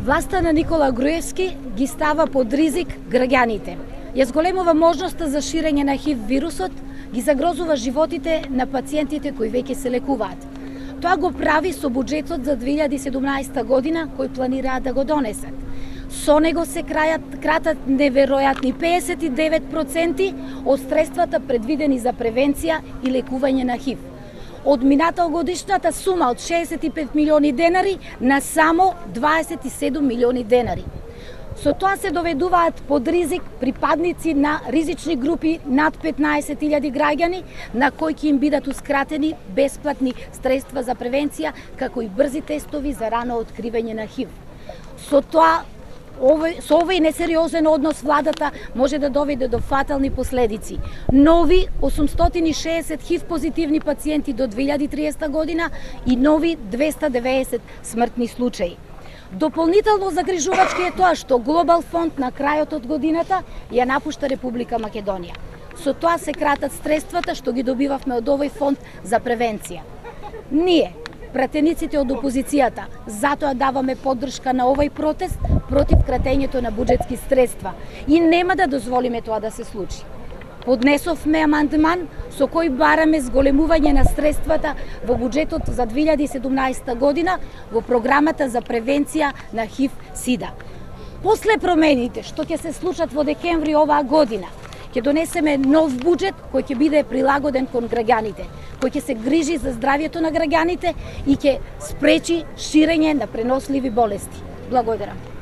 Власта на Никола Груевски ги става под ризик граѓаните. Ја зголемува можноста за ширење на ХИВ вирусот, ги загрозува животите на пациентите кои веќе се лекуваат. Тоа го прави со буџетот за 2017 година кој планираат да го донесат. Со него се кратат неверојатни 59% од средствата предвидени за превенција и лекување на ХИВ. Од минатогодишната сума од 65 милиони денари на само 27 милиони денари. Со тоа се доведуваат под ризик припадници на ризични групи над 15.000 граѓани на кои ќе им бидат ускратени бесплатни средства за превенција, како и брзи тестови за рано откривање на ХИВ. Со овој несериозен однос владата може да доведе до фатални последици. Нови 860 ХИВ позитивни пациенти до 2030 година и нови 290 смртни случаи. Дополнително загрижувачки е тоа што Глобал фонд на крајот од годината ја напушта Република Македонија. Со тоа се кратат средствата што ги добивавме од овој фонд за превенција. Ние, пратениците од опозицијата, затоа даваме поддршка на овој протест против кратењето на буџетски средства и нема да дозволиме тоа да се случи. Поднесовме амандман со кој бараме зголемување на средствата во буџетот за 2017 година во програмата за превенција на ХИВ-СИДА. После промените што ќе се случат во декември оваа година, ќе донесеме нов буџет кој ќе биде прилагоден кон граѓаните, кој ќе се грижи за здравјето на граѓаните и ќе спречи ширење на преносливи болести. Благодарам.